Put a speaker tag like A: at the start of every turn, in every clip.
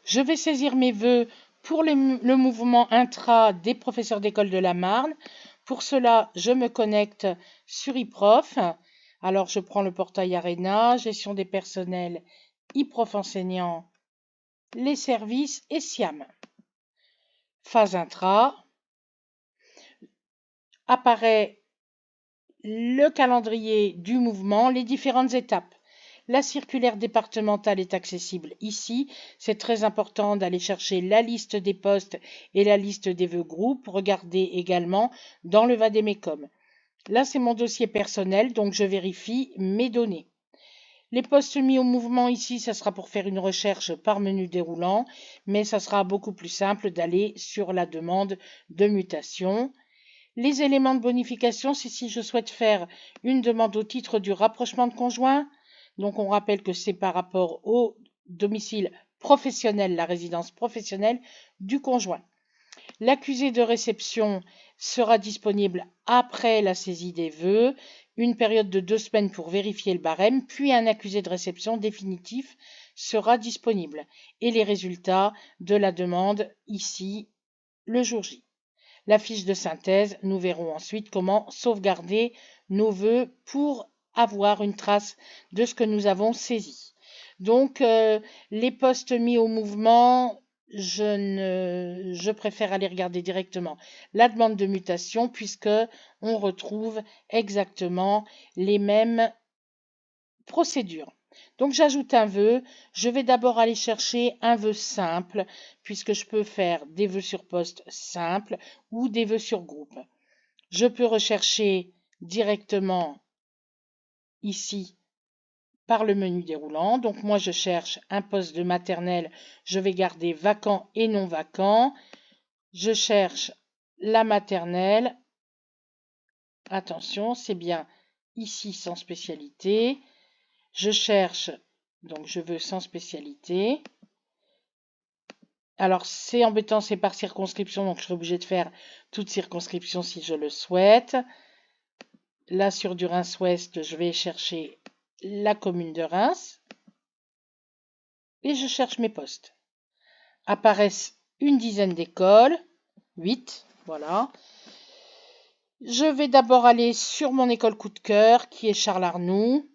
A: Je vais saisir mes vœux pour le mouvement intra des professeurs d'école de la Marne. Pour cela, je me connecte sur eProf. Alors, je prends le portail Arena, gestion des personnels, eProf enseignant, les services et SIAM. Phase intra. Apparaît le calendrier du mouvement, les différentes étapes. La circulaire départementale est accessible ici. C'est très important d'aller chercher la liste des postes et la liste des vœux groupes. Regardez également dans le Vademecum. Là, c'est mon dossier personnel, donc je vérifie mes données. Les postes mis au mouvement ici, ça sera pour faire une recherche par menu déroulant, mais ça sera beaucoup plus simple d'aller sur la demande de mutation. Les éléments de bonification, c'est si je souhaite faire une demande au titre du rapprochement de conjoints. Donc on rappelle que c'est par rapport au domicile professionnel, la résidence professionnelle du conjoint. L'accusé de réception sera disponible après la saisie des vœux, une période de 2 semaines pour vérifier le barème, puis un accusé de réception définitif sera disponible. Et les résultats de la demande ici, le jour J. La fiche de synthèse, nous verrons ensuite comment sauvegarder nos vœux pour avoir une trace de ce que nous avons saisi. Donc, les postes mis au mouvement, je préfère aller regarder directement la demande de mutation puisque on retrouve exactement les mêmes procédures. Donc j'ajoute un vœu. Je vais d'abord aller chercher un vœu simple puisque je peux faire des vœux sur poste simples ou des vœux sur groupe. Je peux rechercher directement ici par le menu déroulant. Donc moi je cherche un poste de maternelle. Je vais garder vacant et non vacant. Je cherche la maternelle. Attention, c'est bien ici sans spécialité. Je cherche, donc je veux sans spécialité. Alors c'est embêtant, c'est par circonscription, donc je serai obligée de faire toute circonscription si je le souhaite. Là sur du Reims-Ouest, je vais chercher la commune de Reims. Et je cherche mes postes. Apparaissent une dizaine d'écoles, 8, voilà. Je vais d'abord aller sur mon école coup de cœur, qui est Charles Arnoux.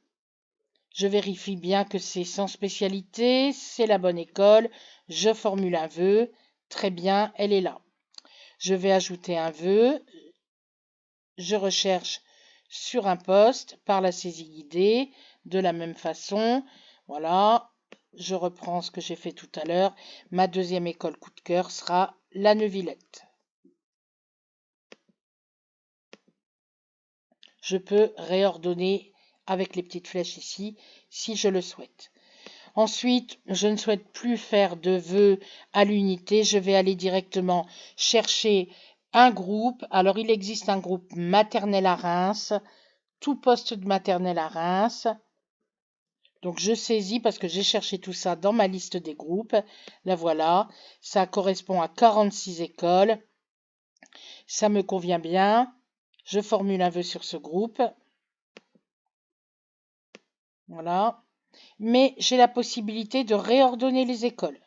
A: Je vérifie bien que c'est sans spécialité, c'est la bonne école. Je formule un vœu. Très bien, elle est là. Je vais ajouter un vœu. Je recherche sur un poste par la saisie guidée. De la même façon, voilà. Je reprends ce que j'ai fait tout à l'heure. Ma deuxième école coup de cœur sera la Neuvillette. Je peux réordonner avec les petites flèches ici si je le souhaite. Ensuite, je ne souhaite plus faire de vœux à l'unité. Je vais aller directement chercher un groupe. Alors, il existe un groupe maternel à Reims, tout poste de maternelle à Reims. Donc, je saisis parce que j'ai cherché tout ça dans ma liste des groupes. La voilà. Ça correspond à 46 écoles. Ça me convient bien. Je formule un vœu sur ce groupe. Voilà. Mais j'ai la possibilité de réordonner les écoles.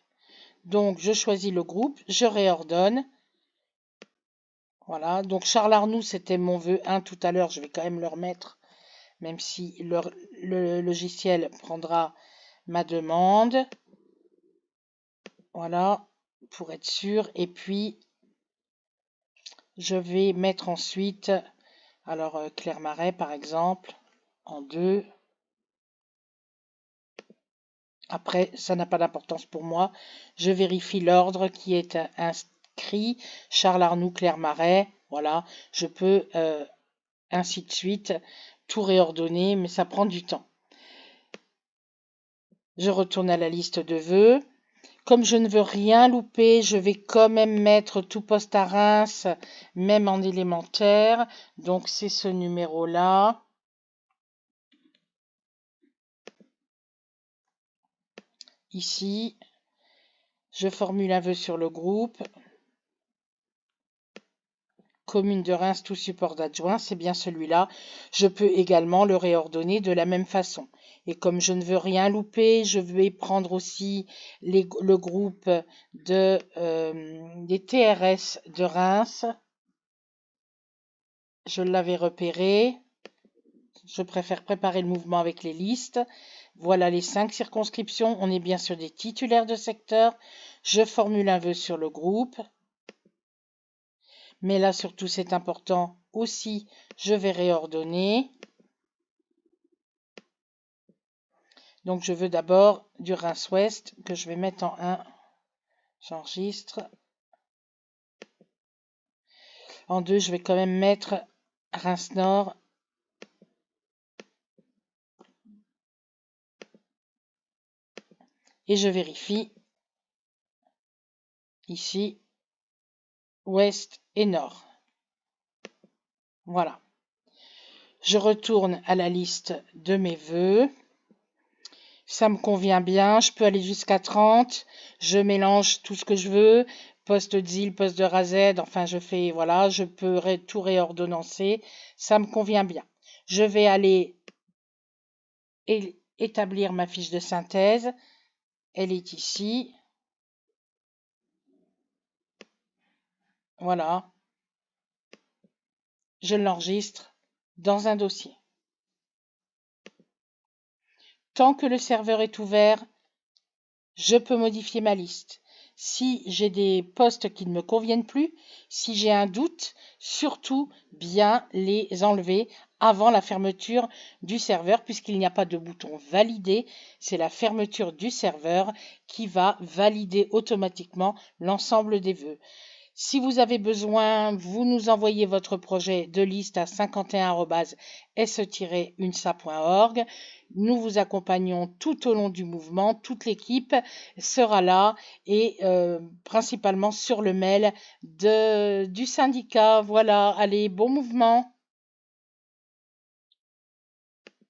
A: Donc, je choisis le groupe, je réordonne. Voilà, donc Charles Arnoux, c'était mon vœu 1 tout à l'heure. Je vais quand même le remettre, même si le logiciel prendra ma demande. Voilà, pour être sûr. Et puis, je vais mettre ensuite, alors Claire Marais par exemple, en 2. Après, ça n'a pas d'importance pour moi. Je vérifie l'ordre qui est inscrit. Charles Arnoux, Claire Marais. Voilà, je peux ainsi de suite tout réordonner, mais ça prend du temps. Je retourne à la liste de vœux. Comme je ne veux rien louper, je vais quand même mettre tout poste à Reims, même en élémentaire. Donc c'est ce numéro-là. Ici, je formule un vœu sur le groupe. Commune de Reims, tout support d'adjoint, c'est bien celui-là. Je peux également le réordonner de la même façon. Et comme je ne veux rien louper, je vais prendre aussi le groupe des TRS de Reims. Je l'avais repéré. Je préfère préparer le mouvement avec les listes. Voilà les 5 circonscriptions. On est bien sur des titulaires de secteur. Je formule un vœu sur le groupe. Mais là, surtout, c'est important aussi, je vais réordonner. Donc, je veux d'abord du Reims-Ouest que je vais mettre en 1. J'enregistre. En 2, je vais quand même mettre Reims-Nord. Et je vérifie ici, Ouest et Nord. Voilà. Je retourne à la liste de mes vœux. Ça me convient bien. Je peux aller jusqu'à 30. Je mélange tout ce que je veux. Poste d'île, poste de Razed. Enfin, je fais, voilà, je peux tout réordonnancer. Ça me convient bien. Je vais aller établir ma fiche de synthèse. Elle est ici. Voilà. Je l'enregistre dans un dossier. Tant que le serveur est ouvert, je peux modifier ma liste. Si j'ai des postes qui ne me conviennent plus, si j'ai un doute, surtout bien les enlever avant la fermeture du serveur, puisqu'il n'y a pas de bouton valider. C'est la fermeture du serveur qui va valider automatiquement l'ensemble des vœux. Si vous avez besoin, vous nous envoyez votre projet de liste à 51@se-unsa.org. Nous vous accompagnons tout au long du mouvement. Toute l'équipe sera là et principalement sur le mail du syndicat. Voilà, allez, bon mouvement.